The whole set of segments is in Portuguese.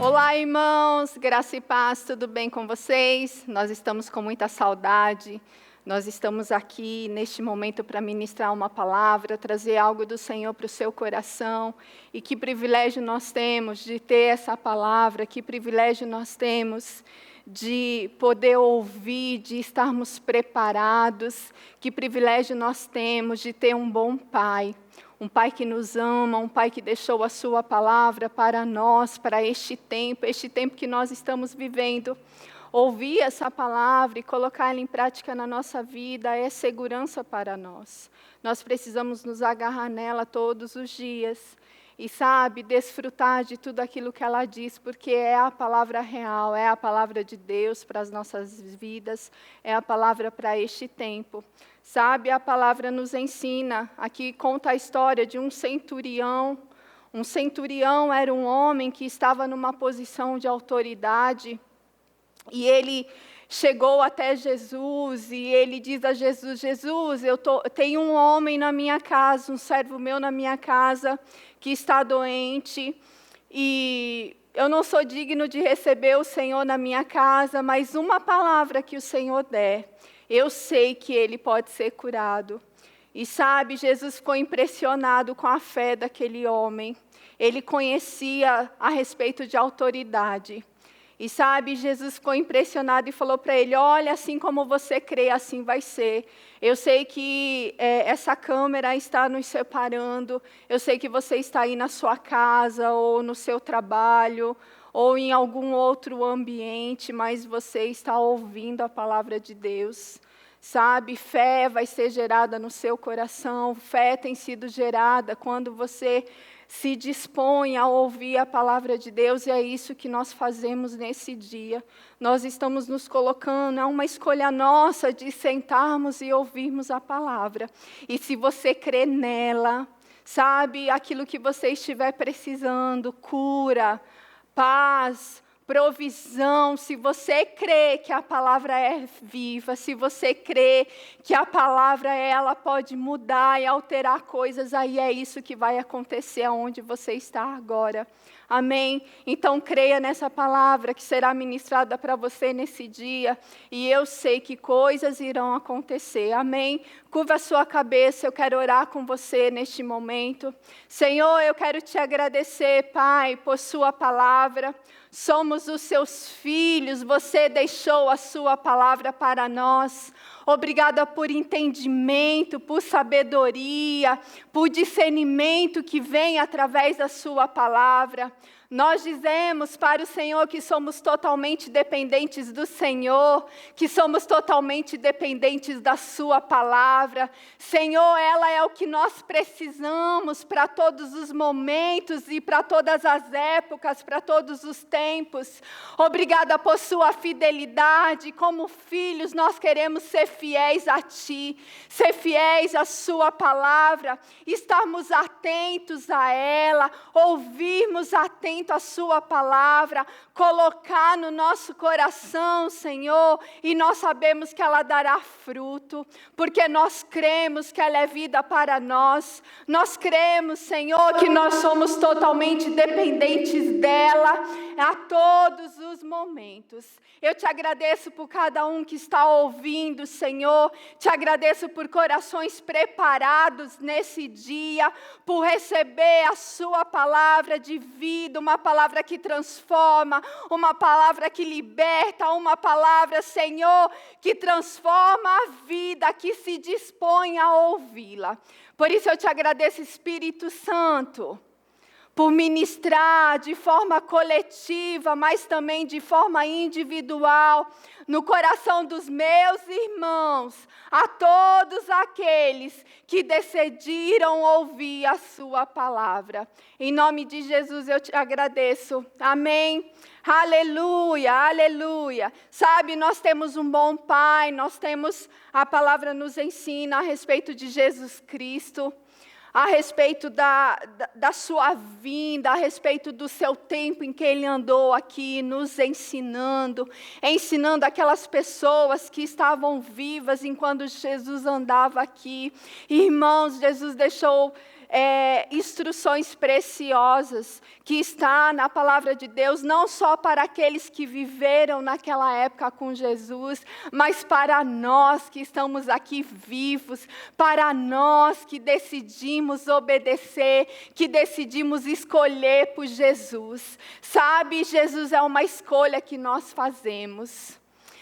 Olá, irmãos, graça e paz, tudo bem com vocês? Nós estamos com muita saudade, nós estamos aqui neste momento para ministrar uma palavra, trazer algo do Senhor para o seu coração. E que privilégio nós temos de ter essa palavra, que privilégio nós temos de poder ouvir, de estarmos preparados, que privilégio nós temos de ter um bom Pai. Um Pai que nos ama, um Pai que deixou a sua palavra para nós, para este tempo que nós estamos vivendo. Ouvir essa palavra e colocar ela em prática na nossa vida é segurança para nós. Nós precisamos nos agarrar nela todos os dias. E desfrutar de tudo aquilo que ela diz, porque é a palavra real, é a palavra de Deus para as nossas vidas, é a palavra para este tempo. A palavra nos ensina, aqui conta a história de um centurião. Um centurião era um homem que estava numa posição de autoridade, e ele chegou até Jesus, e ele diz a Jesus: Jesus, eu tenho um homem na minha casa, um servo meu na minha casa, que está doente, e eu não sou digno de receber o Senhor na minha casa, mas uma palavra que o Senhor der, eu sei que ele pode ser curado. E Jesus ficou impressionado com a fé daquele homem. Ele conhecia a respeito de autoridade. E Jesus ficou impressionado e falou para ele: olha, assim como você crê, assim vai ser. Eu sei que essa câmera está nos separando. Eu sei que você está aí na sua casa, ou no seu trabalho, ou em algum outro ambiente, mas você está ouvindo a palavra de Deus. Fé vai ser gerada no seu coração. Fé tem sido gerada quando você se dispõe a ouvir a palavra de Deus, e é isso que nós fazemos nesse dia. Nós estamos nos colocando, é uma escolha nossa de sentarmos e ouvirmos a palavra. E se você crê nela, aquilo que você estiver precisando, cura, paz, provisão, se você crê que a palavra é viva, se você crê que a palavra ela pode mudar e alterar coisas, aí é isso que vai acontecer aonde você está agora. Amém? Então creia nessa palavra que será ministrada para você nesse dia, e eu sei que coisas irão acontecer. Amém? Curva a sua cabeça, eu quero orar com você neste momento. Senhor, eu quero te agradecer, Pai, por sua palavra. Somos os seus filhos, você deixou a sua palavra para nós. Obrigada por entendimento, por sabedoria, por discernimento que vem através da sua palavra. Nós dizemos para o Senhor que somos totalmente dependentes do Senhor, que somos totalmente dependentes da sua palavra. Senhor, ela é o que nós precisamos para todos os momentos e para todas as épocas, para todos os tempos. Obrigada por sua fidelidade. Como filhos, nós queremos ser fiéis a Ti, ser fiéis à sua palavra, estarmos atentos a ela, ouvirmos atentos a sua palavra, colocar no nosso coração, Senhor, e nós sabemos que ela dará fruto, porque nós cremos que ela é vida para nós. Nós cremos, Senhor, que nós somos totalmente dependentes dela a todos os momentos. Eu te agradeço por cada um que está ouvindo, Senhor. Te agradeço por corações preparados nesse dia, por receber a sua palavra de vida, uma palavra que transforma, uma palavra que liberta, uma palavra, Senhor, que transforma a vida, que se dispõe a ouvi-la. Por isso eu te agradeço, Espírito Santo, por ministrar de forma coletiva, mas também de forma individual, no coração dos meus irmãos, a todos aqueles que decidiram ouvir a sua palavra. Em nome de Jesus eu te agradeço. Amém. Aleluia, aleluia. Nós temos um bom Pai, a palavra nos ensina a respeito de Jesus Cristo, a respeito da sua vinda, a respeito do seu tempo em que Ele andou aqui, nos ensinando aquelas pessoas que estavam vivas enquanto Jesus andava aqui. Irmãos, Jesus deixou instruções preciosas que está na palavra de Deus, não só para aqueles que viveram naquela época com Jesus, mas para nós que estamos aqui vivos, para nós que decidimos obedecer, que decidimos escolher por Jesus. Sabe, Jesus é uma escolha que nós fazemos.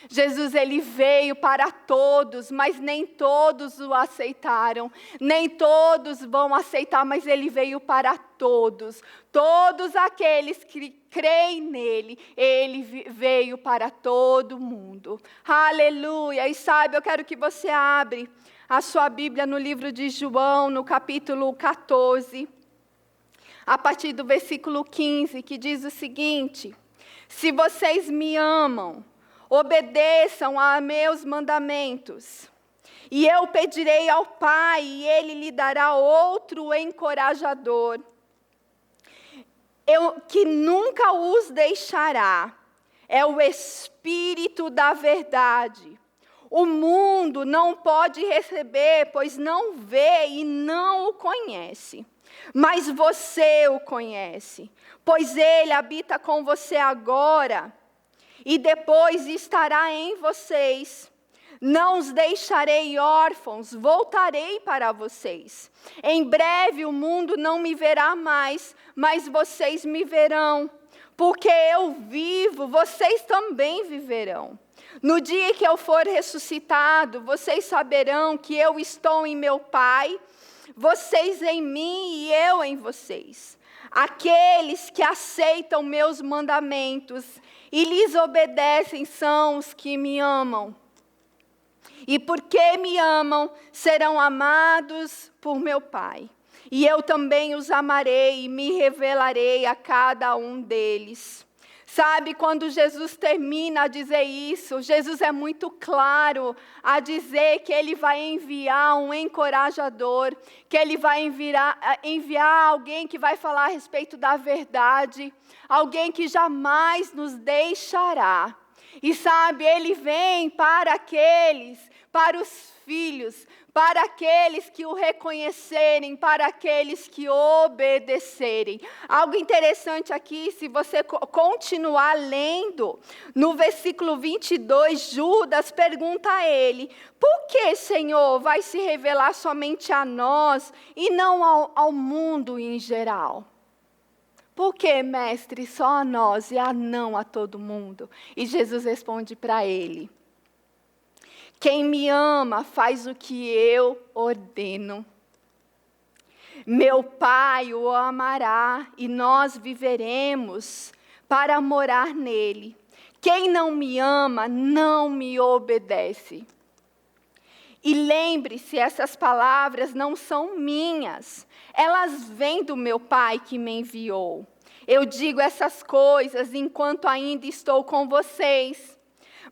Jesus, ele veio para todos, mas nem todos o aceitaram. Nem todos vão aceitar, mas ele veio para todos. Todos aqueles que creem nele, ele veio para todo mundo. Aleluia! E sabe, eu quero que você abra a sua Bíblia no livro de João, no capítulo 14, a partir do versículo 15, que diz o seguinte: se vocês me amam, obedeçam a meus mandamentos, e eu pedirei ao Pai, e Ele lhe dará outro encorajador, que nunca os deixará, é o Espírito da verdade. O mundo não pode receber, pois não vê e não o conhece. Mas você o conhece, pois Ele habita com você agora, e depois estará em vocês. Não os deixarei órfãos, voltarei para vocês. Em breve o mundo não me verá mais, mas vocês me verão. Porque eu vivo, vocês também viverão. No dia que eu for ressuscitado, vocês saberão que eu estou em meu Pai, vocês em mim e eu em vocês. Aqueles que aceitam meus mandamentos e lhes obedecem são os que me amam. E porque me amam, serão amados por meu Pai. E eu também os amarei e me revelarei a cada um deles. Sabe, quando Jesus termina a dizer isso, Jesus é muito claro a dizer que Ele vai enviar um encorajador, que Ele vai enviar alguém que vai falar a respeito da verdade, alguém que jamais nos deixará. E sabe, Ele vem para os filhos, para aqueles que o reconhecerem, para aqueles que obedecerem. Algo interessante aqui, se você continuar lendo, no versículo 22, Judas pergunta a ele: por que, Senhor, vai se revelar somente a nós e não ao mundo em geral? Por que, mestre, só a nós e não a todo mundo? E Jesus responde para ele: quem me ama faz o que eu ordeno. Meu Pai o amará e nós viveremos para morar nele. Quem não me ama não me obedece. E lembre-se, essas palavras não são minhas. Elas vêm do meu Pai que me enviou. Eu digo essas coisas enquanto ainda estou com vocês.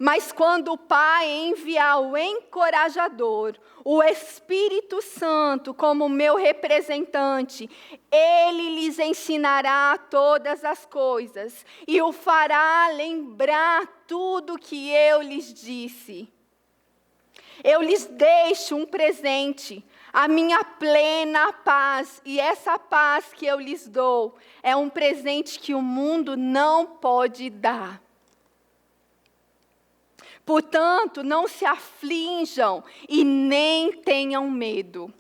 Mas quando o Pai enviar o encorajador, o Espírito Santo como meu representante, Ele lhes ensinará todas as coisas e o fará lembrar tudo que eu lhes disse. Eu lhes deixo um presente, a minha plena paz, e essa paz que eu lhes dou é um presente que o mundo não pode dar. Portanto, não se aflinjam e nem tenham medo.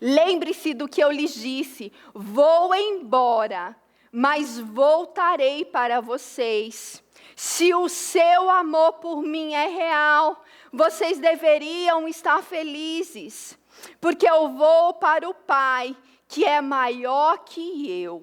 Lembre-se do que eu lhes disse: vou embora, mas voltarei para vocês. Se o seu amor por mim é real, vocês deveriam estar felizes, porque eu vou para o Pai, que é maior que eu.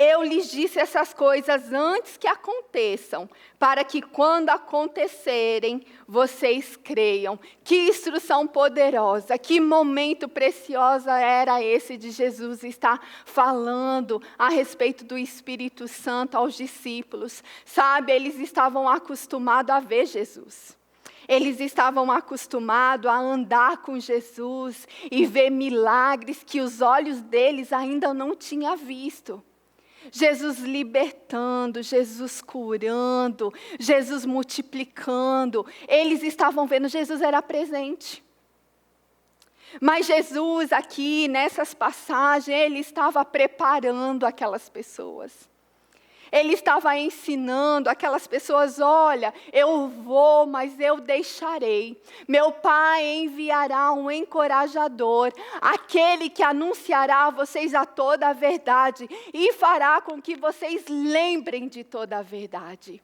Eu lhes disse essas coisas antes que aconteçam, para que quando acontecerem, vocês creiam. Que instrução poderosa, que momento precioso era esse de Jesus estar falando a respeito do Espírito Santo aos discípulos. Sabe, eles estavam acostumados a ver Jesus. Eles estavam acostumados a andar com Jesus e ver milagres que os olhos deles ainda não tinham visto. Jesus libertando, Jesus curando, Jesus multiplicando. Eles estavam vendo, Jesus era presente. Mas Jesus aqui, nessas passagens, Ele estava preparando aquelas pessoas. Ele estava ensinando aquelas pessoas, olha, eu vou, mas eu deixarei. Meu Pai enviará um encorajador, aquele que anunciará a vocês a toda a verdade e fará com que vocês lembrem de toda a verdade.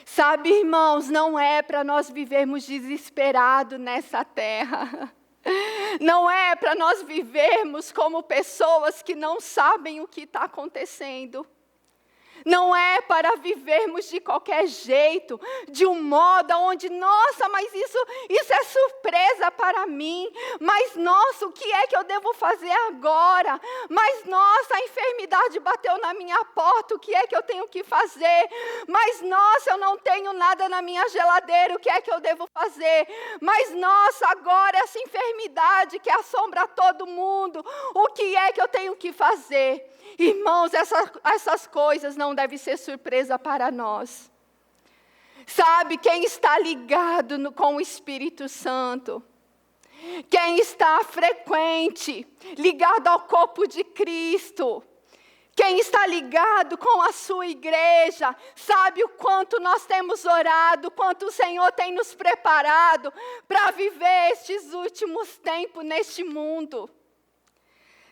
Sabe, irmãos, não é para nós vivermos desesperados nessa terra. Não é para nós vivermos como pessoas que não sabem o que está acontecendo. Não é para vivermos de qualquer jeito, de um modo onde, nossa, mas isso é surpresa para mim. Mas, nossa, o que é que eu devo fazer agora? Mas, nossa, a enfermidade bateu na minha porta, o que é que eu tenho que fazer? Mas, nossa, eu não tenho nada na minha geladeira, o que é que eu devo fazer? Mas, nossa, agora essa enfermidade que assombra todo mundo, o que é que eu tenho que fazer? Irmãos, essas coisas não devem ser surpresa para nós. Sabe, quem está ligado com o Espírito Santo, quem está frequente, ligado ao corpo de Cristo, quem está ligado com a sua igreja, sabe o quanto nós temos orado, quanto o Senhor tem nos preparado para viver estes últimos tempos neste mundo.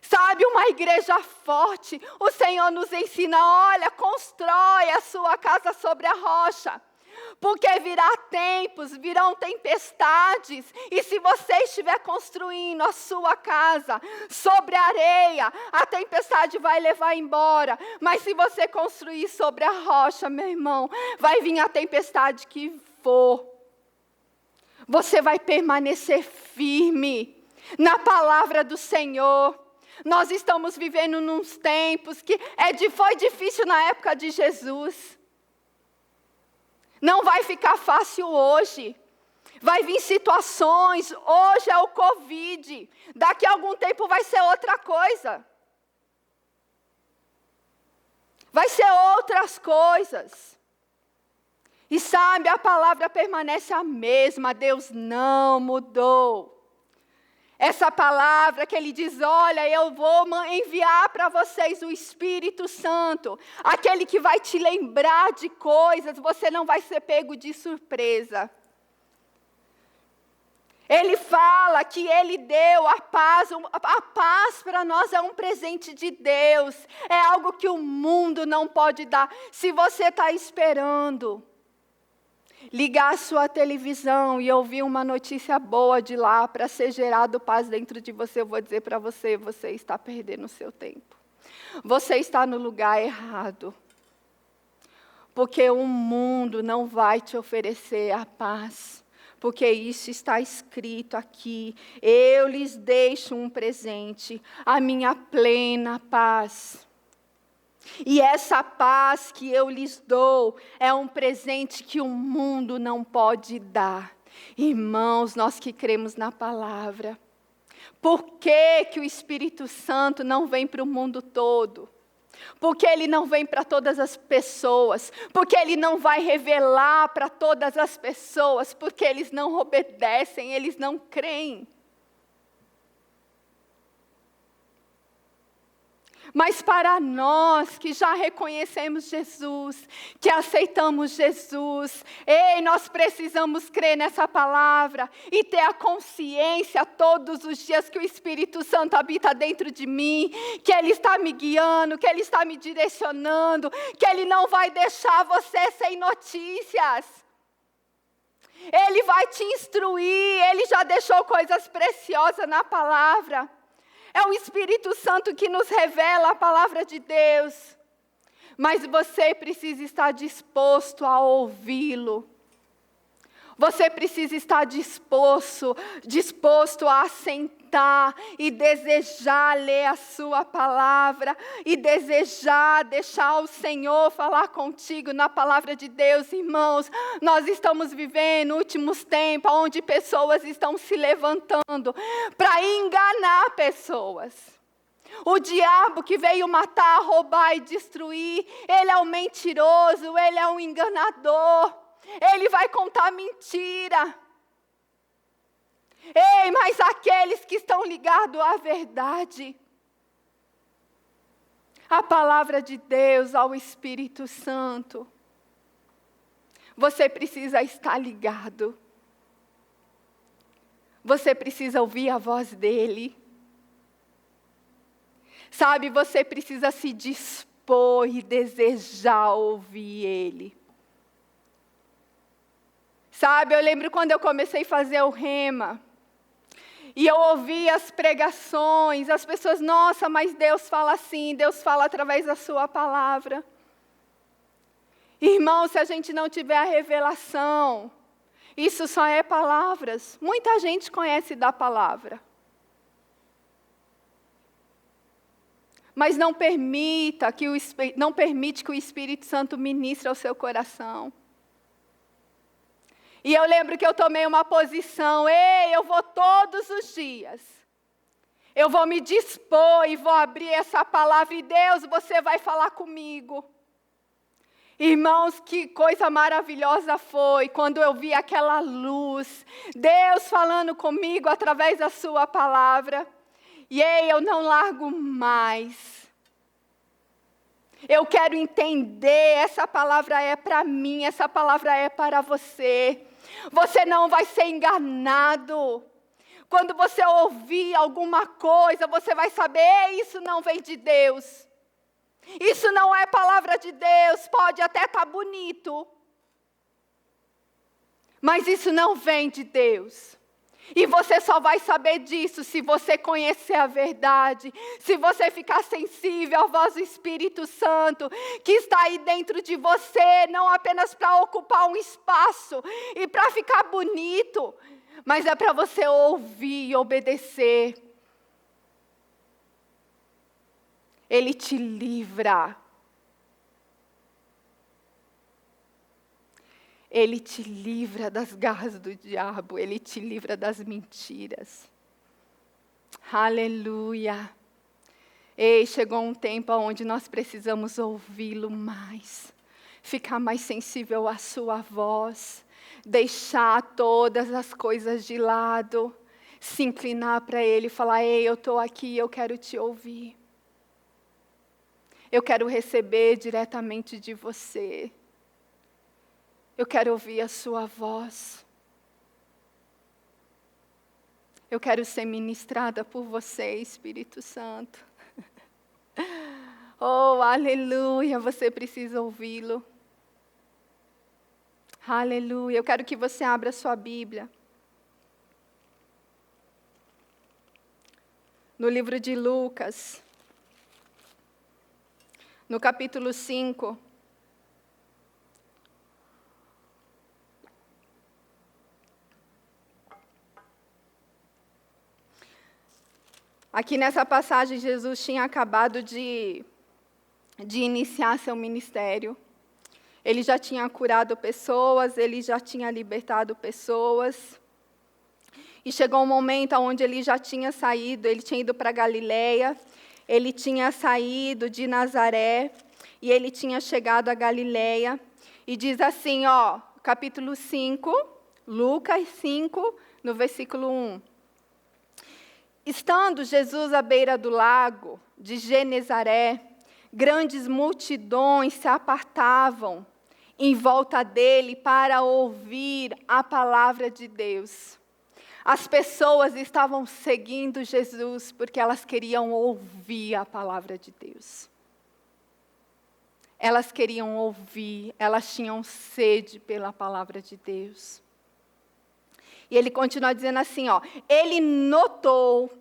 Sabe, uma igreja forte, o Senhor nos ensina, olha, constrói a sua casa sobre a rocha. Porque virão tempestades, e se você estiver construindo a sua casa sobre a areia, a tempestade vai levar embora. Mas se você construir sobre a rocha, meu irmão, vai vir a tempestade que for. Você vai permanecer firme na palavra do Senhor. Nós estamos vivendo nos tempos que foi difícil na época de Jesus. Não vai ficar fácil hoje. Vai vir situações, hoje é o Covid, daqui a algum tempo vai ser outra coisa. Vai ser outras coisas. E sabe, a palavra permanece a mesma, Deus não mudou. Essa palavra que Ele diz, olha, eu vou enviar para vocês o Espírito Santo, aquele que vai te lembrar de coisas, você não vai ser pego de surpresa. Ele fala que Ele deu a paz para nós é um presente de Deus, é algo que o mundo não pode dar. Se você está esperando ligar a sua televisão e ouvir uma notícia boa de lá para ser gerado paz dentro de você, eu vou dizer para você, você está perdendo o seu tempo. Você está no lugar errado. Porque o mundo não vai te oferecer a paz. Porque isso está escrito aqui. Eu lhes deixo um presente, a minha plena paz. E essa paz que eu lhes dou é um presente que o mundo não pode dar. Irmãos, nós que cremos na palavra, por que o Espírito Santo não vem para o mundo todo? Porque Ele não vem para todas as pessoas, porque Ele não vai revelar para todas as pessoas, porque eles não obedecem, eles não creem. Mas para nós que já reconhecemos Jesus, que aceitamos Jesus, nós precisamos crer nessa palavra e ter a consciência todos os dias que o Espírito Santo habita dentro de mim, que Ele está me guiando, que Ele está me direcionando, que Ele não vai deixar você sem notícias. Ele vai te instruir, Ele já deixou coisas preciosas na palavra. É o Espírito Santo que nos revela a palavra de Deus. Mas você precisa estar disposto a ouvi-lo. Você precisa estar disposto a sentar e desejar ler a sua palavra. E desejar deixar o Senhor falar contigo na palavra de Deus, irmãos. Nós estamos vivendo últimos tempos onde pessoas estão se levantando para enganar pessoas. O diabo que veio matar, roubar e destruir, ele é um mentiroso, ele é um enganador. Ele vai contar mentira. Ei, mas aqueles que estão ligados à verdade, à palavra de Deus, ao Espírito Santo, você precisa estar ligado. Você precisa ouvir a voz dele. Sabe, você precisa se dispor e desejar ouvir ele. Sabe, eu lembro quando eu comecei a fazer o rema, e eu ouvi as pregações, as pessoas, nossa, mas Deus fala assim, Deus fala através da sua palavra. Irmão, se a gente não tiver a revelação, isso só é palavras. Muita gente conhece da palavra. Mas não permite que o Espírito Santo ministre ao seu coração. E eu lembro que eu tomei uma posição, eu vou todos os dias. Eu vou me dispor e vou abrir essa palavra e Deus, você vai falar comigo. Irmãos, que coisa maravilhosa foi quando eu vi aquela luz, Deus falando comigo através da sua palavra. E eu não largo mais. Eu quero entender, essa palavra é para mim, essa palavra é para você. Você não vai ser enganado. Quando você ouvir alguma coisa, você vai saber, isso não vem de Deus. Isso não é palavra de Deus, pode até estar bonito. Mas isso não vem de Deus. E você só vai saber disso se você conhecer a verdade, se você ficar sensível à voz do Espírito Santo, que está aí dentro de você, não apenas para ocupar um espaço e para ficar bonito, mas é para você ouvir e obedecer. Ele te livra. Ele te livra das garras do diabo. Ele te livra das mentiras. Aleluia. Ei, chegou um tempo onde nós precisamos ouvi-lo mais. Ficar mais sensível à sua voz. Deixar todas as coisas de lado. Se inclinar para ele e falar, ei, eu estou aqui, eu quero te ouvir. Eu quero receber diretamente de você. Eu quero ouvir a sua voz. Eu quero ser ministrada por você, Espírito Santo. Oh, aleluia, você precisa ouvi-lo. Aleluia, eu quero que você abra a sua Bíblia. No livro de Lucas, no capítulo 5. Aqui nessa passagem, Jesus tinha acabado de iniciar seu ministério. Ele já tinha curado pessoas, ele já tinha libertado pessoas. E chegou um momento onde ele já tinha saído, ele tinha ido para Galileia, ele tinha saído de Nazaré, e ele tinha chegado a Galileia. E diz assim, capítulo 5, Lucas 5, no versículo 1. Estando Jesus à beira do lago de Genezaré, grandes multidões se apartavam em volta dele para ouvir a palavra de Deus. As pessoas estavam seguindo Jesus porque elas queriam ouvir a palavra de Deus. Elas queriam ouvir, elas tinham sede pela palavra de Deus. E ele continua dizendo assim, ele notou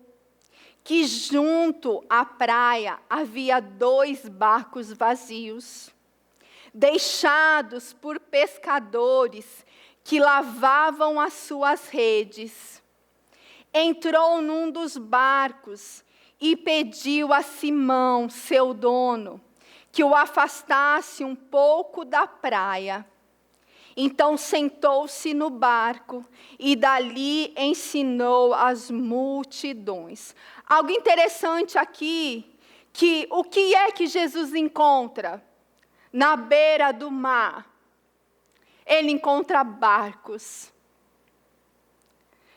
que junto à praia havia 2 barcos vazios, deixados por pescadores que lavavam as suas redes. Entrou num dos barcos e pediu a Simão, seu dono, que o afastasse um pouco da praia. Então sentou-se no barco e dali ensinou as multidões. Algo interessante aqui, que o que é que Jesus encontra na beira do mar? Ele encontra barcos.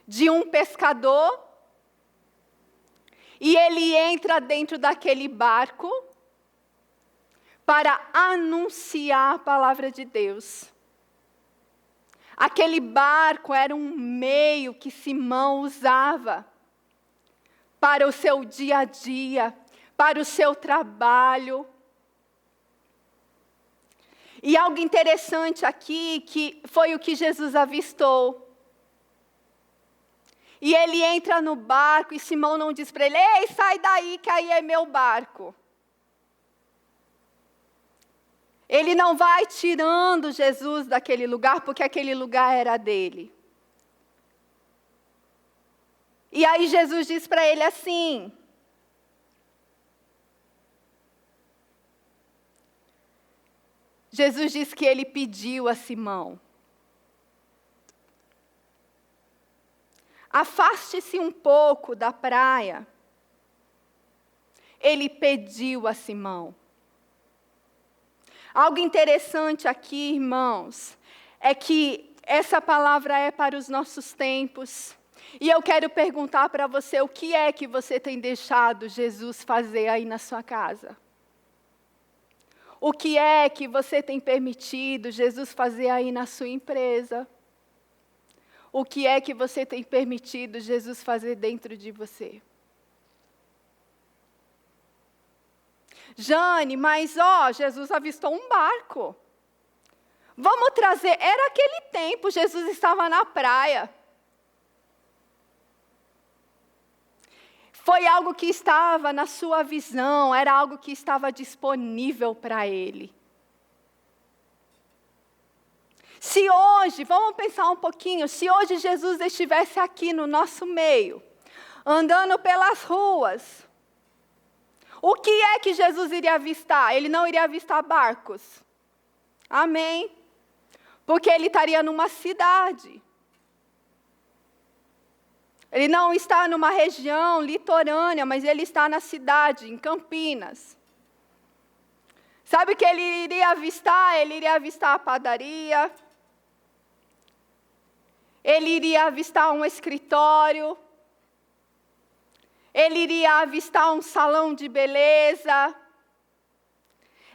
de um pescador, e ele entra dentro daquele barco para anunciar a palavra de Deus. Aquele barco era um meio que Simão usava para o seu dia a dia, para o seu trabalho. E algo interessante aqui, que foi o que Jesus avistou. E ele entra no barco e Simão não diz para ele: ei, sai daí que aí é meu barco. Ele não vai tirando Jesus daquele lugar, porque aquele lugar era dele. E aí Jesus diz para ele assim: Jesus diz que ele pediu a Simão: afaste-se um pouco da praia. Ele pediu a Simão. Algo interessante aqui, irmãos, é que essa palavra é para os nossos tempos. E eu quero perguntar para você, o que é que você tem deixado Jesus fazer aí na sua casa? O que é que você tem permitido Jesus fazer aí na sua empresa? O que é que você tem permitido Jesus fazer dentro de você? Jane, mas Jesus avistou um barco. Vamos trazer, era aquele tempo, Jesus estava na praia. Foi algo que estava na sua visão, era algo que estava disponível para ele. Se hoje, vamos pensar um pouquinho, se hoje Jesus estivesse aqui no nosso meio, andando pelas ruas, o que é que Jesus iria avistar? Ele não iria avistar barcos. Amém? Porque ele estaria numa cidade. Ele não está numa região litorânea, mas ele está na cidade, em Campinas. Sabe o que ele iria avistar? Ele iria avistar a padaria. Ele iria avistar um escritório. Ele iria avistar um salão de beleza.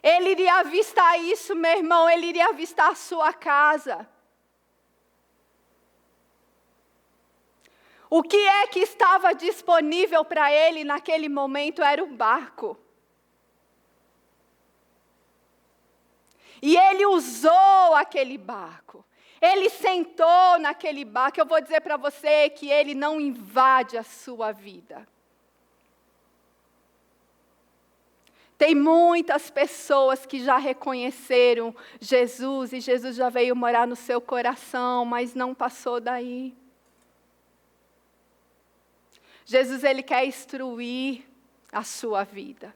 Ele iria avistar isso, meu irmão. Ele iria avistar a sua casa. O que é que estava disponível para ele naquele momento era um barco. E ele usou aquele barco. Ele sentou naquele barco. Eu vou dizer para você que ele não invade a sua vida. Tem muitas pessoas que já reconheceram Jesus e Jesus já veio morar no seu coração, mas não passou daí. Jesus, ele quer instruir a sua vida.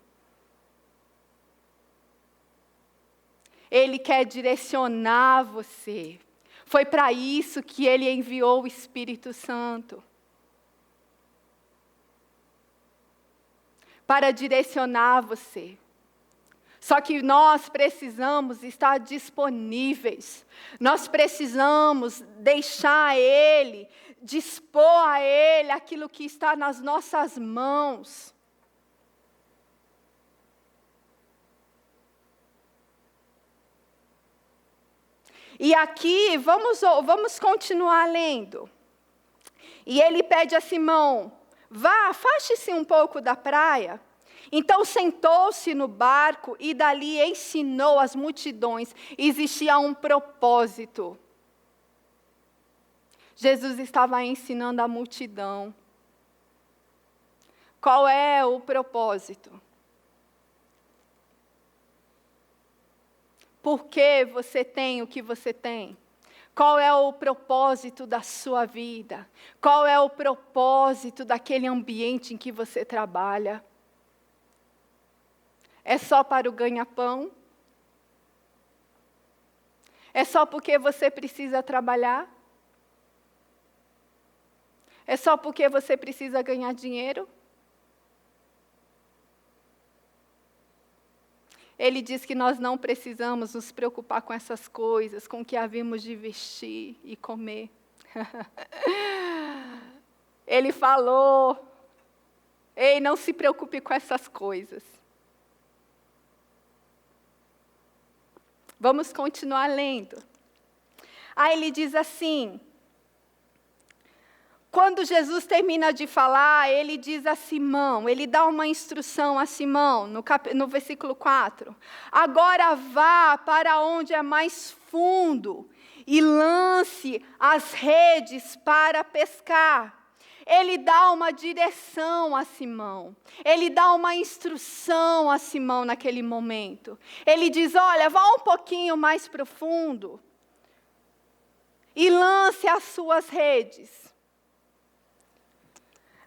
Ele quer direcionar você. Foi para isso que ele enviou o Espírito Santo. Para direcionar você. Só que nós precisamos estar disponíveis. Nós precisamos deixar Ele, dispor a Ele aquilo que está nas nossas mãos. E aqui, vamos continuar lendo. E ele pede a Simão: vá, afaste-se um pouco da praia. Então sentou-se no barco e dali ensinou as multidões. Existia um propósito. Jesus estava ensinando a multidão. Qual é o propósito? Por que você tem o que você tem? Qual é o propósito da sua vida? Qual é o propósito daquele ambiente em que você trabalha? É só para o ganha-pão? É só porque você precisa trabalhar? É só porque você precisa ganhar dinheiro? Ele diz que nós não precisamos nos preocupar com essas coisas, com o que havíamos de vestir e comer. Ele falou: ei, não se preocupe com essas coisas. Vamos continuar lendo. Aí ele diz assim, quando Jesus termina de falar, ele diz a Simão, ele dá uma instrução a Simão, no versículo 4. Agora vá para onde é mais fundo e lance as redes para pescar. Ele dá uma direção a Simão. Ele dá uma instrução a Simão naquele momento. Ele diz, olha, vá um pouquinho mais profundo e lance as suas redes.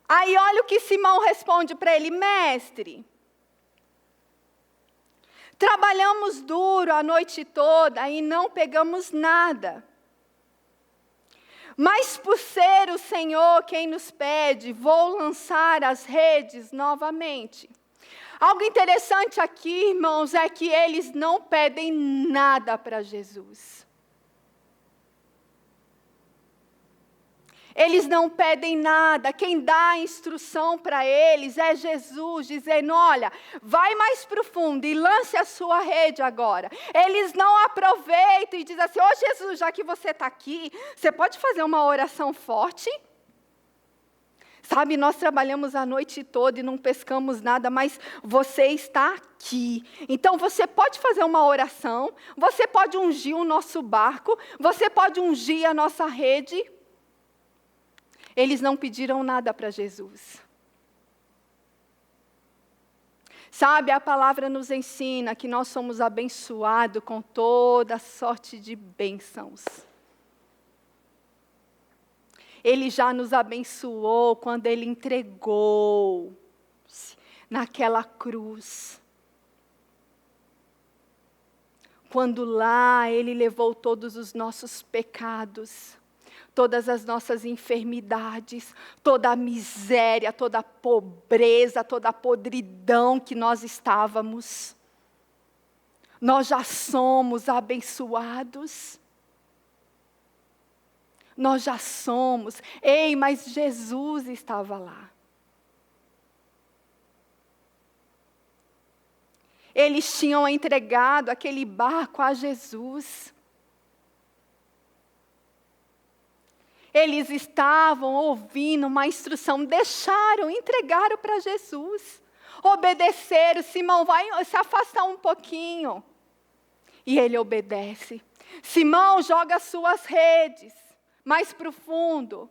Aí olha o que Simão responde para ele, mestre, trabalhamos duro a noite toda e não pegamos nada. Mas por ser o Senhor quem nos pede, vou lançar as redes novamente. Algo interessante aqui, irmãos, é que eles não pedem nada para Jesus. Eles não pedem nada, quem dá a instrução para eles é Jesus, dizendo, olha, vai mais profundo e lance a sua rede agora. Eles não aproveitam e dizem assim, Jesus, já que você está aqui, você pode fazer uma oração forte? Sabe, nós trabalhamos a noite toda e não pescamos nada, mas você está aqui. Então você pode fazer uma oração, você pode ungir o nosso barco, você pode ungir a nossa rede. Eles não pediram nada para Jesus. Sabe, a palavra nos ensina que nós somos abençoados com toda sorte de bênçãos. Ele já nos abençoou quando Ele entregou naquela cruz. Quando lá Ele levou todos os nossos pecados. Todas as nossas enfermidades, toda a miséria, toda a pobreza, toda a podridão que nós estávamos. Nós já somos abençoados. Nós já somos. Ei, mas Jesus estava lá. Eles tinham entregado aquele barco a Jesus. Eles estavam ouvindo uma instrução, deixaram, entregaram para Jesus. Obedeceram, Simão vai se afastar um pouquinho. E ele obedece. Simão joga as suas redes mais profundo.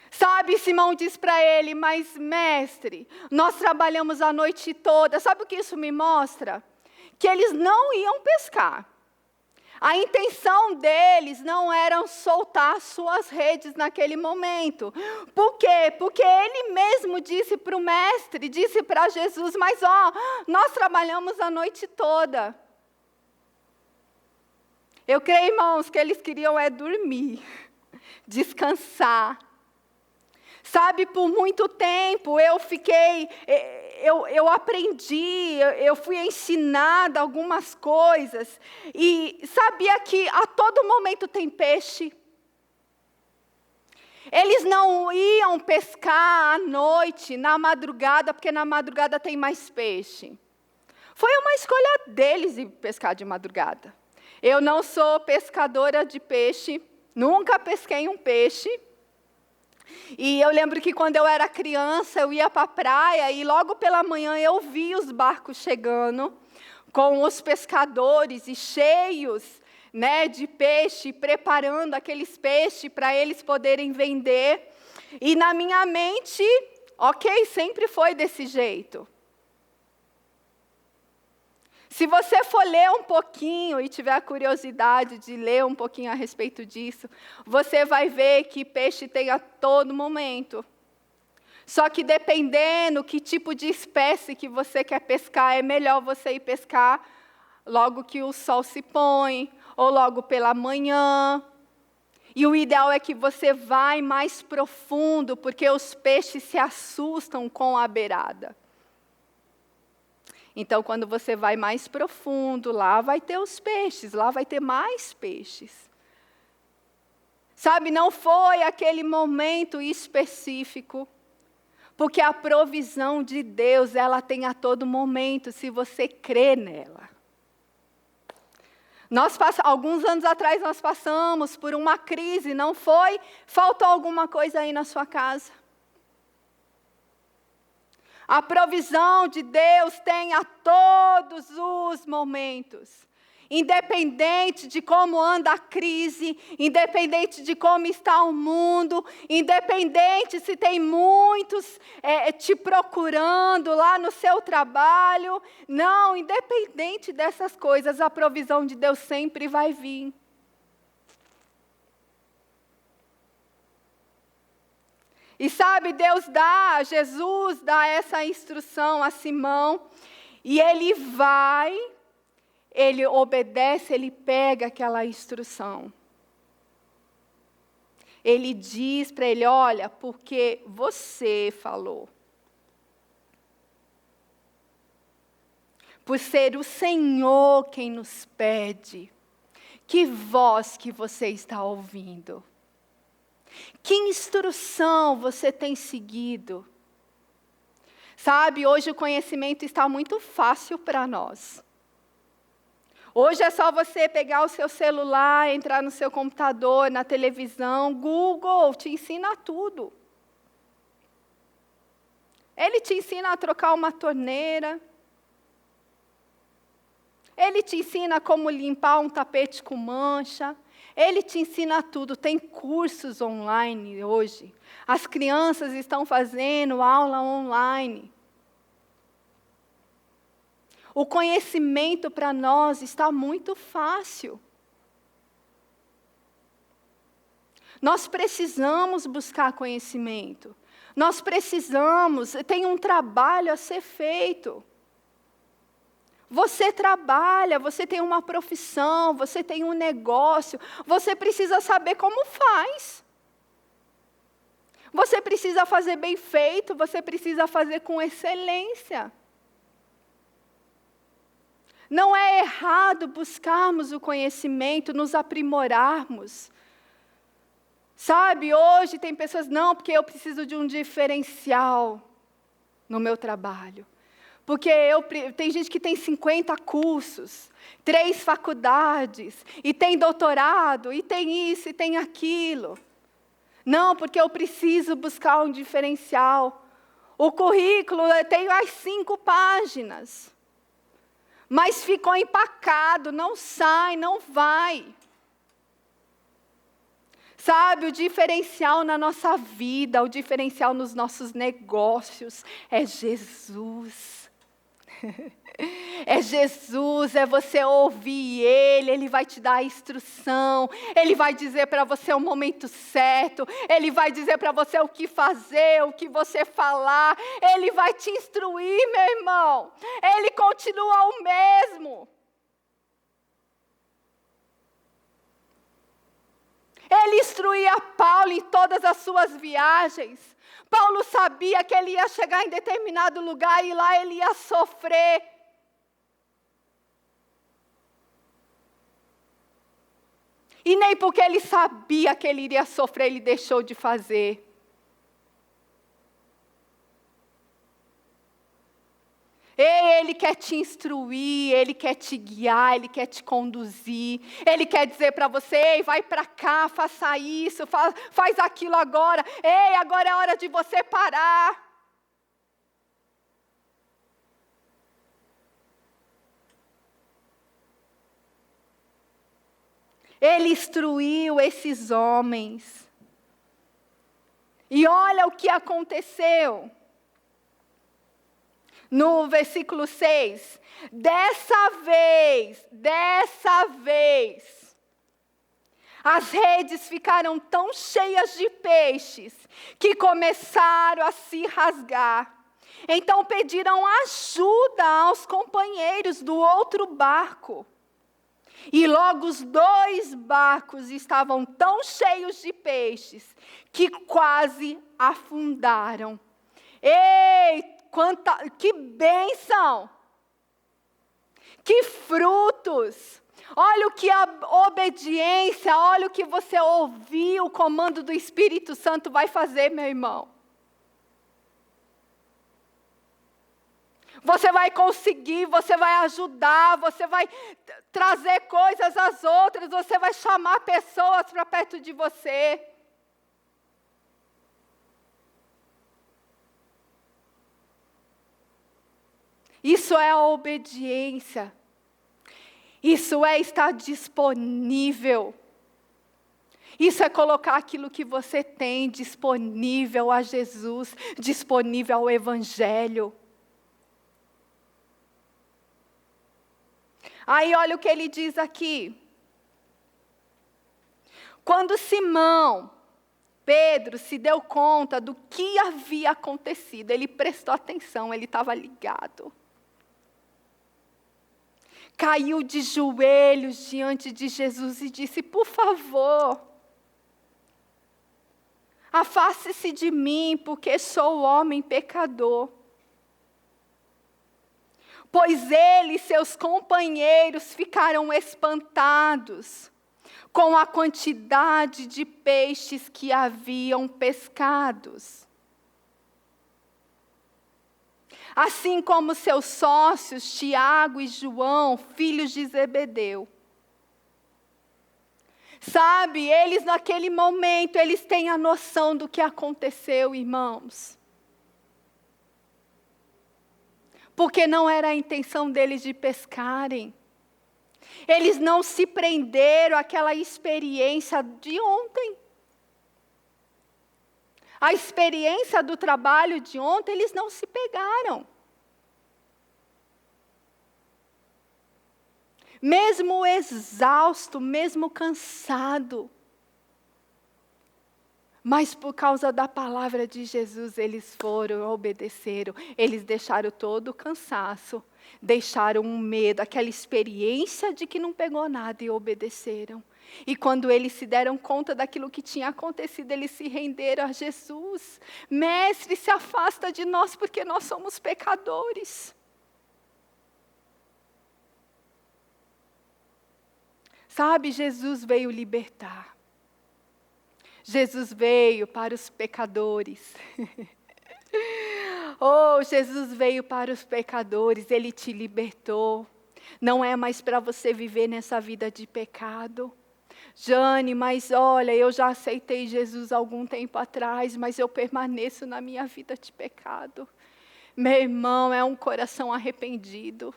Sabe, Simão diz para ele, mas mestre, nós trabalhamos a noite toda. Sabe o que isso me mostra? Que eles não iam pescar. A intenção deles não era soltar suas redes naquele momento. Por quê? Porque ele mesmo disse para o mestre, disse para Jesus, mas nós trabalhamos a noite toda. Eu creio, irmãos, que eles queriam dormir, descansar. Sabe, por muito tempo eu aprendi, eu fui ensinada algumas coisas, e sabia que a todo momento tem peixe. Eles não iam pescar à noite, na madrugada, porque na madrugada tem mais peixe. Foi uma escolha deles ir pescar de madrugada. Eu não sou pescadora de peixe, nunca pesquei um peixe. E eu lembro que quando eu era criança, eu ia para a praia e logo pela manhã eu via os barcos chegando com os pescadores e cheios, né, de peixe, preparando aqueles peixes para eles poderem vender. E na minha mente, sempre foi desse jeito. Se você for ler um pouquinho e tiver a curiosidade de ler um pouquinho a respeito disso, você vai ver que peixe tem a todo momento. Só que dependendo que tipo de espécie que você quer pescar, é melhor você ir pescar logo que o sol se põe, ou logo pela manhã. E o ideal é que você vá mais profundo, porque os peixes se assustam com a beirada. Então, quando você vai mais profundo, lá vai ter os peixes, lá vai ter mais peixes. Sabe, não foi aquele momento específico, porque a provisão de Deus, ela tem a todo momento, se você crê nela. Alguns anos atrás nós passamos por uma crise, não foi? Faltou alguma coisa aí na sua casa? A provisão de Deus tem a todos os momentos. Independente de como anda a crise, independente de como está o mundo, independente se tem muitos te procurando lá no seu trabalho, não, independente dessas coisas, a provisão de Deus sempre vai vir. E sabe, Jesus dá essa instrução a Simão, e ele obedece, ele pega aquela instrução. Ele diz para ele, olha, porque você falou. Por ser o Senhor quem nos pede, que voz que você está ouvindo? Que instrução você tem seguido? Sabe, hoje o conhecimento está muito fácil para nós. Hoje é só você pegar o seu celular, entrar no seu computador, na televisão, Google te ensina tudo. Ele te ensina a trocar uma torneira. Ele te ensina como limpar um tapete com mancha. Ele te ensina tudo. Tem cursos online hoje. As crianças estão fazendo aula online. O conhecimento para nós está muito fácil. Nós precisamos buscar conhecimento. Nós precisamos, tem um trabalho a ser feito. Você trabalha, você tem uma profissão, você tem um negócio, você precisa saber como faz. Você precisa fazer bem feito, você precisa fazer com excelência. Não é errado buscarmos o conhecimento, nos aprimorarmos. Sabe, hoje tem pessoas, não, porque eu preciso de um diferencial no meu trabalho. Porque tem gente que tem 50 cursos, 3 faculdades, e tem doutorado, e tem isso, e tem aquilo. Não, porque eu preciso buscar um diferencial. O currículo tem as 5 páginas. Mas ficou empacado, não sai, não vai. Sabe, o diferencial na nossa vida, o diferencial nos nossos negócios é Jesus. É Jesus, é você ouvir Ele vai te dar a instrução, Ele vai dizer para você o momento certo, Ele vai dizer para você o que fazer, o que você falar, Ele vai te instruir, meu irmão, Ele continua o mesmo. Ele instruía Paulo em todas as suas viagens. Paulo sabia que ele ia chegar em determinado lugar e lá ele ia sofrer. E nem porque ele sabia que ele iria sofrer, ele deixou de fazer. Ele quer te instruir, Ele quer te guiar, Ele quer te conduzir. Ele quer dizer para você, ei, vai para cá, faça isso, faz aquilo agora. Ei, agora é hora de você parar. Ele instruiu esses homens. E olha o que aconteceu. No versículo 6, dessa vez, as redes ficaram tão cheias de peixes que começaram a se rasgar. Então pediram ajuda aos companheiros do outro barco. E logo os 2 barcos estavam tão cheios de peixes que quase afundaram. Ei! Que bênção! Que frutos! Olha o que a obediência, olha o que você ouviu, o comando do Espírito Santo vai fazer, meu irmão. Você vai conseguir, você vai ajudar, você vai trazer coisas às outras, você vai chamar pessoas para perto de você. Isso é a obediência. Isso é estar disponível. Isso é colocar aquilo que você tem disponível a Jesus, disponível ao Evangelho. Aí olha o que ele diz aqui. Quando Simão, Pedro, se deu conta do que havia acontecido, ele prestou atenção, ele estava ligado. Caiu de joelhos diante de Jesus e disse: por favor, afaste-se de mim, porque sou homem pecador. Pois ele e seus companheiros ficaram espantados com a quantidade de peixes que haviam pescados. Assim como seus sócios, Tiago e João, filhos de Zebedeu. Sabe, eles naquele momento, eles têm a noção do que aconteceu, irmãos. Porque não era a intenção deles de pescarem. Eles não se prenderam àquela experiência de ontem. A experiência do trabalho de ontem, eles não se pegaram. Mesmo exausto, mesmo cansado. Mas por causa da palavra de Jesus, eles foram, obedeceram. Eles deixaram todo o cansaço, deixaram o medo, aquela experiência de que não pegou nada e obedeceram. E quando eles se deram conta daquilo que tinha acontecido, eles se renderam a Jesus. Mestre, se afasta de nós porque nós somos pecadores. Sabe, Jesus veio libertar. Jesus veio para os pecadores. Oh, Jesus veio para os pecadores, Ele te libertou. Não é mais para você viver nessa vida de pecado. Jane, mas olha, eu já aceitei Jesus há algum tempo atrás, mas eu permaneço na minha vida de pecado. Meu irmão, é um coração arrependido.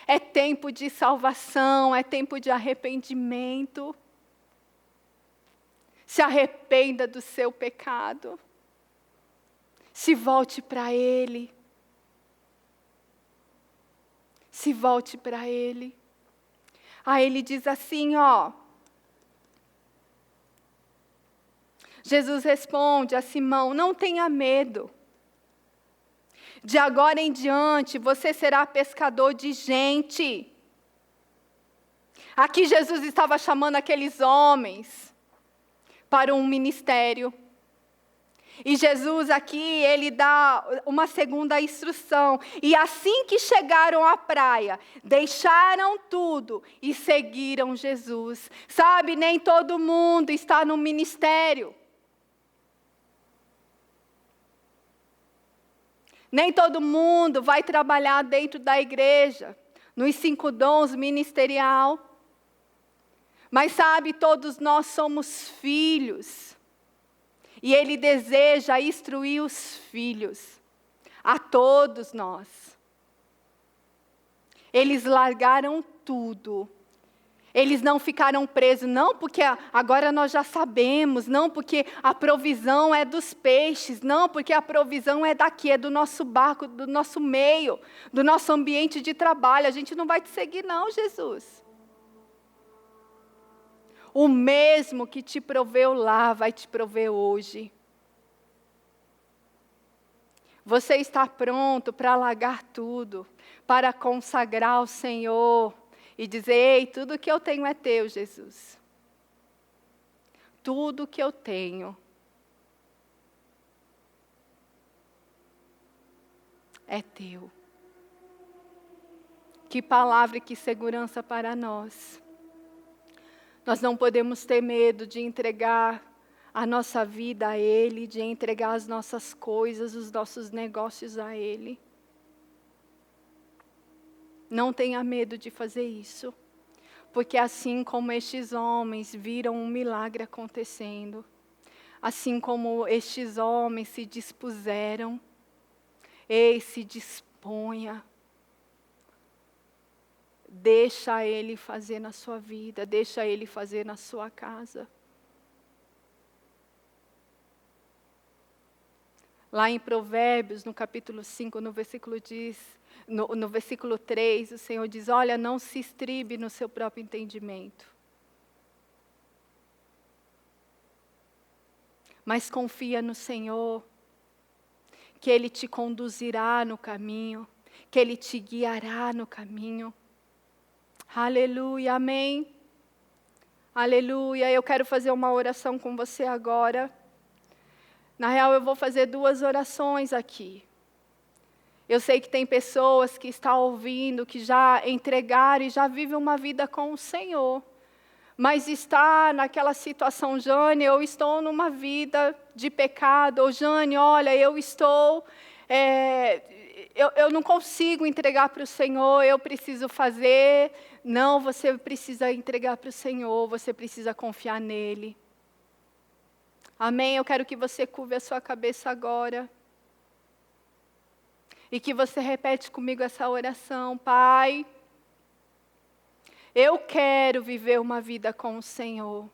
É tempo de salvação, é tempo de arrependimento. Se arrependa do seu pecado. Se volte para Ele. Se volte para Ele. Aí ele diz assim, ó. Jesus responde a Simão: não tenha medo. De agora em diante, você será pescador de gente. Aqui Jesus estava chamando aqueles homens para um ministério. E Jesus aqui, ele dá uma segunda instrução. E assim que chegaram à praia, deixaram tudo e seguiram Jesus. Sabe, nem todo mundo está no ministério. Nem todo mundo vai trabalhar dentro da igreja, nos 5 dons ministerial. Mas sabe, todos nós somos filhos. E Ele deseja instruir os filhos, a todos nós. Eles largaram tudo. Eles não ficaram presos, não porque agora nós já sabemos, não porque a provisão é dos peixes, não porque a provisão é daqui, é do nosso barco, do nosso meio, do nosso ambiente de trabalho. A gente não vai te seguir não, Jesus. O mesmo que te proveu lá, vai te prover hoje. Você está pronto para largar tudo, para consagrar ao Senhor e dizer: ei, tudo que eu tenho é teu, Jesus. Tudo que eu tenho é teu. Que palavra e que segurança para nós. Nós não podemos ter medo de entregar a nossa vida a Ele, de entregar as nossas coisas, os nossos negócios a Ele. Não tenha medo de fazer isso. Porque assim como estes homens viram um milagre acontecendo, assim como estes homens se dispuseram, se disponha. Deixa Ele fazer na sua vida, deixa Ele fazer na sua casa. Lá em Provérbios, no capítulo 5, no versículo 3, o Senhor diz, olha, não se estribe no seu próprio entendimento. Mas confia no Senhor, que Ele te conduzirá no caminho, que Ele te guiará no caminho. Aleluia, amém. Aleluia, eu quero fazer uma oração com você agora. Na real, eu vou fazer 2 orações aqui. Eu sei que tem pessoas que estão ouvindo, que já entregaram e já vivem uma vida com o Senhor. Mas está naquela situação, Jane, eu estou numa vida de pecado. Ou Jane, olha, eu estou... eu não consigo entregar para o Senhor, eu preciso fazer. Não, você precisa entregar para o Senhor, você precisa confiar nele. Amém? Eu quero que você curve a sua cabeça agora. E que você repete comigo essa oração. Pai, eu quero viver uma vida com o Senhor.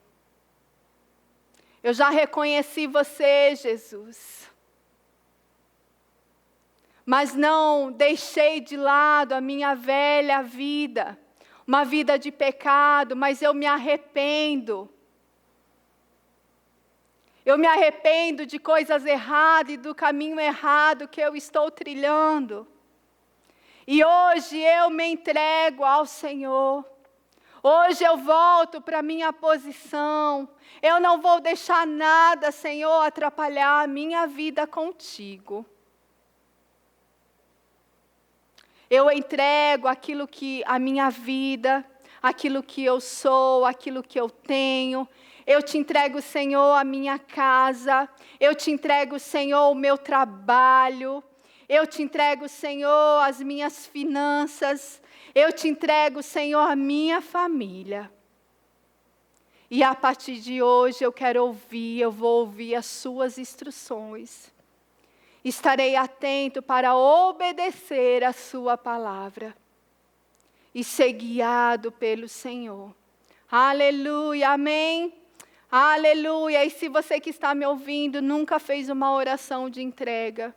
Eu já reconheci você, Jesus. Mas não deixei de lado a minha velha vida. Uma vida de pecado, mas eu me arrependo. Eu me arrependo de coisas erradas e do caminho errado que eu estou trilhando. E hoje eu me entrego ao Senhor. Hoje eu volto para a minha posição. Eu não vou deixar nada, Senhor, atrapalhar a minha vida contigo. Eu entrego aquilo que a minha vida, aquilo que eu sou, aquilo que eu tenho. Eu te entrego, Senhor, a minha casa. Eu te entrego, Senhor, o meu trabalho. Eu te entrego, Senhor, as minhas finanças. Eu te entrego, Senhor, a minha família. E a partir de hoje eu vou ouvir as suas instruções. Estarei atento para obedecer a sua palavra. E ser guiado pelo Senhor. Aleluia, amém. Aleluia, e se você que está me ouvindo nunca fez uma oração de entrega,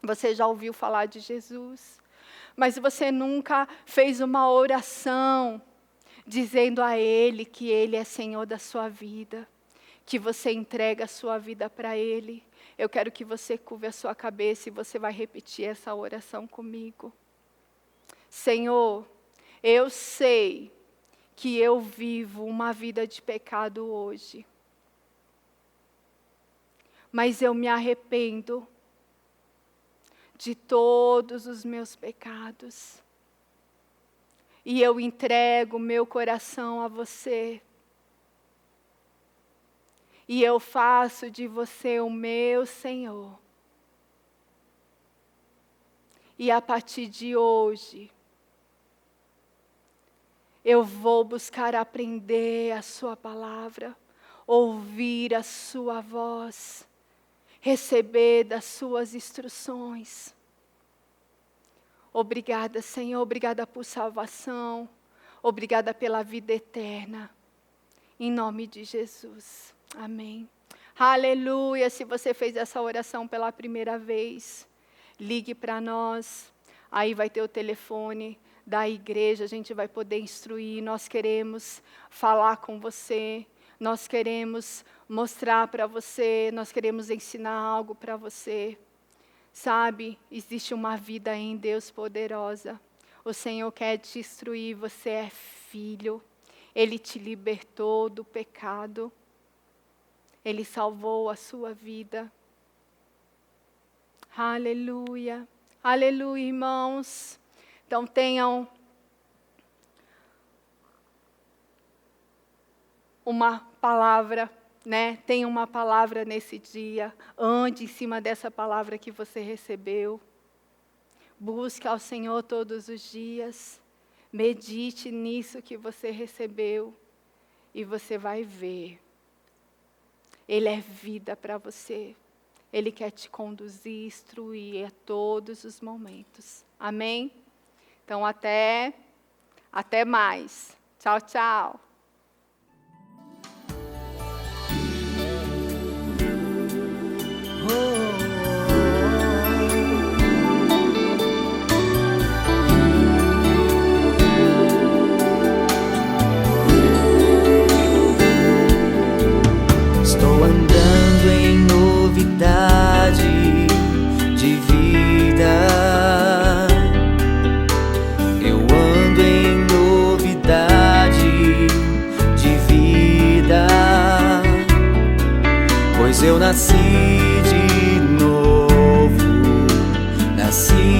você já ouviu falar de Jesus, mas você nunca fez uma oração dizendo a Ele que Ele é Senhor da sua vida, que você entrega a sua vida para Ele, eu quero que você curve a sua cabeça e você vai repetir essa oração comigo. Senhor, eu sei que eu vivo uma vida de pecado hoje. Mas eu me arrependo de todos os meus pecados. E eu entrego meu coração a você. E eu faço de você o meu Senhor. E a partir de hoje, eu vou buscar aprender a sua palavra, ouvir a sua voz, receber das suas instruções. Obrigada, Senhor, obrigada por salvação, obrigada pela vida eterna. Em nome de Jesus, amém. Aleluia, se você fez essa oração pela primeira vez, ligue para nós, aí vai ter o telefone da igreja, a gente vai poder instruir, nós queremos falar com você, nós queremos mostrar para você, nós queremos ensinar algo para você. Sabe, existe uma vida em Deus poderosa, o Senhor quer te instruir, você é filho, Ele te libertou do pecado, Ele salvou a sua vida. Aleluia, aleluia, irmãos. Então tenham uma palavra, né? Tenha uma palavra nesse dia. Ande em cima dessa palavra que você recebeu. Busque ao Senhor todos os dias. Medite nisso que você recebeu. E você vai ver. Ele é vida para você. Ele quer te conduzir, instruir a todos os momentos. Amém? Então, até mais. Tchau, tchau. Estou andando em novidade de vida. Eu ando em novidade de vida, pois eu nasci de novo, nasci